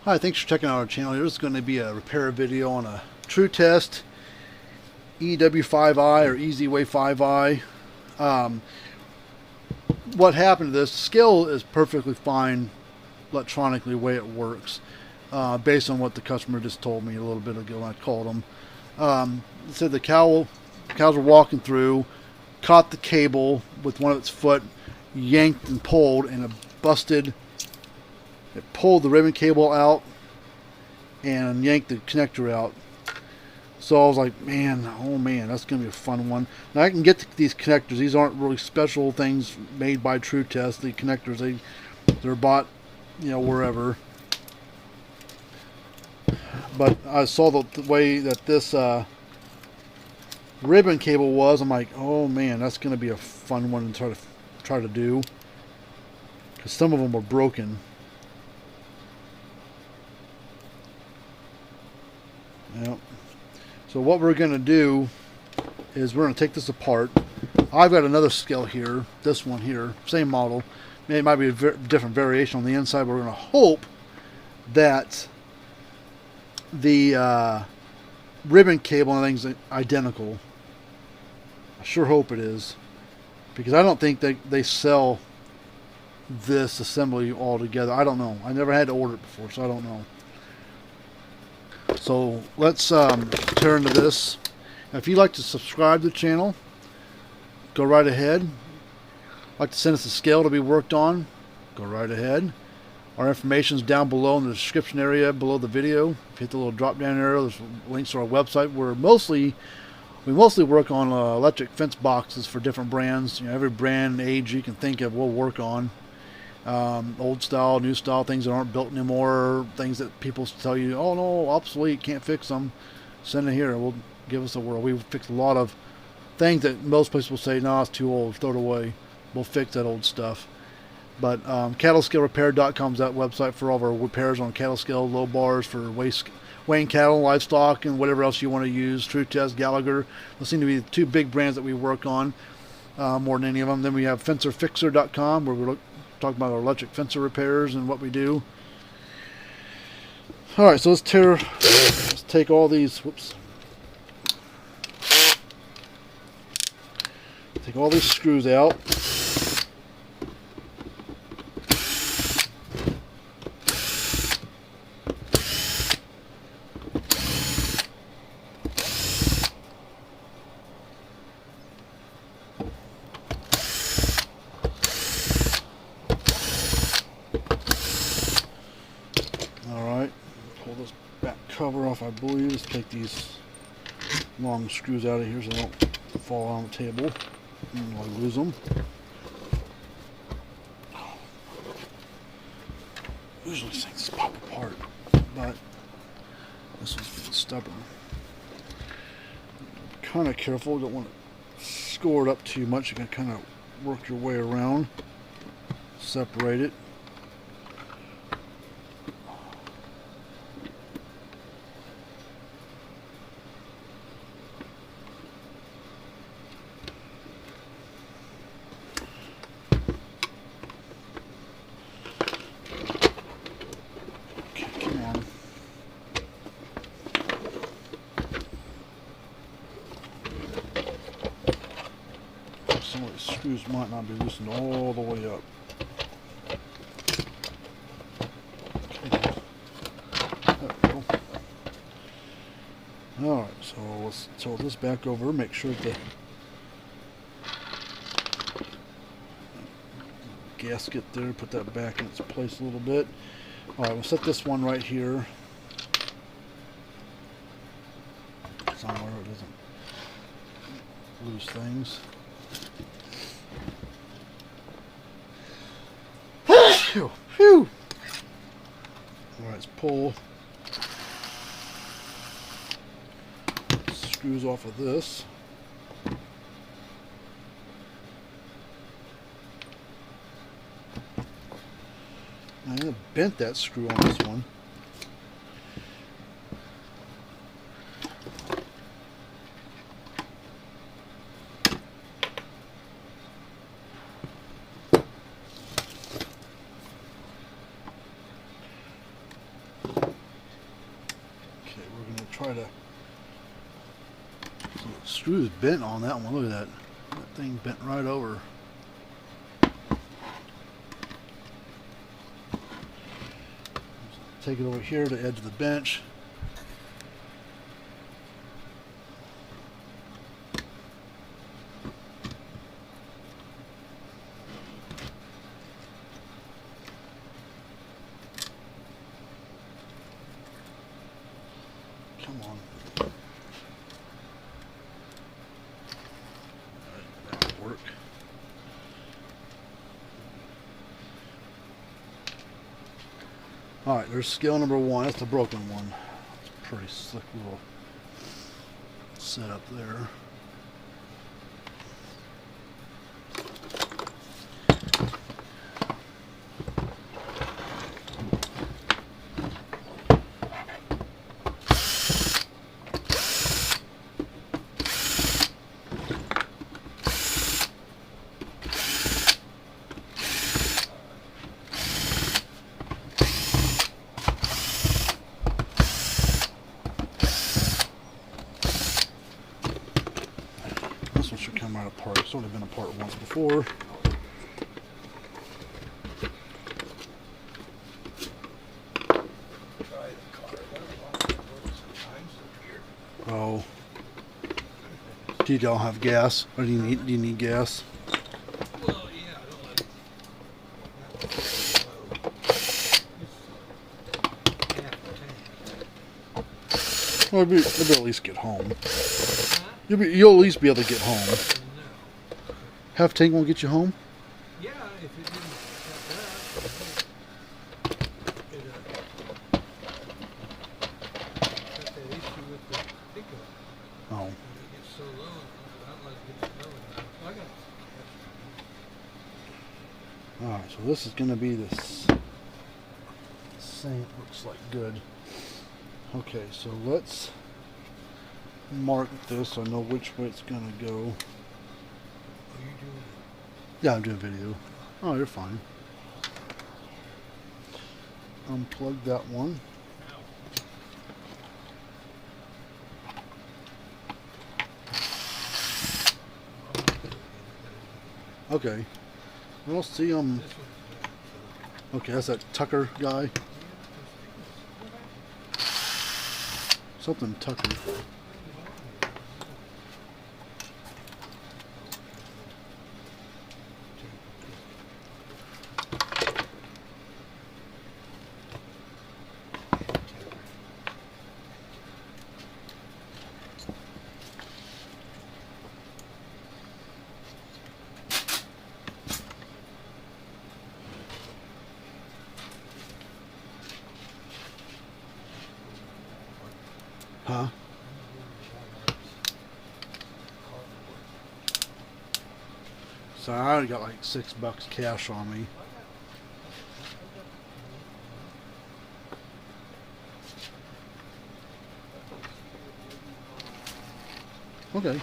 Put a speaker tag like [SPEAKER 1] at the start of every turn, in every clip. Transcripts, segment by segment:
[SPEAKER 1] Hi, thanks for checking out our channel. Here's going to be a repair video on a Tru-Test EW5i or EW5i. What happened to this? The scale is perfectly fine electronically the way it works, based on what the customer just told me a little bit ago when I called them. It said the cows were walking through, caught the cable with one of its foot, yanked and pulled, and it busted. It pulled the ribbon cable out and yanked the connector out. So I was like, man, oh man, that's going to be a fun one. Now I can get these connectors. These aren't really special things made by Tru-Test. The connectors, they're bought, you know, wherever. But I saw the way that this ribbon cable was. I'm like, oh man, that's going to be a fun one to try to do. Because some of them were broken. Yep. So what we're going to do is we're going to take this apart. I've got another scale here, this one here, same model. It might be a different variation on the inside, but we're going to hope that the ribbon cable and everything's identical. I sure hope it is, because I don't think they sell this assembly all together. I don't know. I never had to order it before, so I don't know. So let's turn to this. Now, if you'd like to subscribe to the channel, go right ahead. Like to send us a scale to be worked on, go right ahead. Our information is down below in the description area below the video. If you hit the little drop down arrow, there's links to our website. We mostly work on electric fence boxes for different brands. You know, every brand and age you can think of, we'll work on. Old style, new style, things that aren't built anymore, things that people tell you, oh no, obsolete, can't fix them, send it here, we'll give us a whirl. We fix a lot of things that most places will say, no, it's too old, throw it away. We'll fix that old stuff. But cattlescalerepair.com is that website for all of our repairs on cattle scale, low bars for weighing cattle, livestock, and whatever else you want to use. Tru-Test, Gallagher, those seem to be the two big brands that we work on more than any of them. Then we have fencerfixer.com, where we're talking about our electric fencer repairs and what we do. Alright, so let's take all these, whoops. Take all these screws out. Pull this back cover off, I believe. Let's take these long screws out of here so they don't fall on the table and I'll lose them. Usually these things pop apart, but this one's being stubborn. Kind of careful, don't want to score it up too much. You can kind of work your way around, separate it. Some of the screws might not be loosened all the way up. Okay. There we go. Alright, so let's tilt this back over, make sure the gasket there, put that back in its place a little bit. Alright, we'll set this one right here. Somewhere it doesn't lose things. Phew, phew. Alright, let's pull screws off of this. I bent that screw on this one. try to. So the screw's bent on that one. Look at that. That thing bent right over. Take it over here to the edge of the bench. Come on. That'll work. Alright, there's scale number 1. That's the broken one. It's a pretty slick little setup there. This one should come right apart. It's only been apart once before. Oh. Do you all have gas? Or do you need gas?
[SPEAKER 2] Well, yeah, I don't like
[SPEAKER 1] Well, you'll at least get home. You'll at least be able to get home.
[SPEAKER 2] No.
[SPEAKER 1] Half tank won't get you home?
[SPEAKER 2] Yeah, if it didn't got that issue with the pickup.
[SPEAKER 1] Oh.
[SPEAKER 2] When it gets so low, I don't like it getting low. I got
[SPEAKER 1] Alright, so this is going to be this same, looks like good. Okay, so let's mark this so I know which way it's going to go.
[SPEAKER 2] Are you doing
[SPEAKER 1] Yeah, I'm doing video. Oh, you're fine. Unplug that one. Okay. Well, see, okay, that's that Tucker guy. Something Tucker. Huh? So I already got like $6 cash on me. Okay.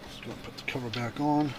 [SPEAKER 1] Just gonna put the cover back on.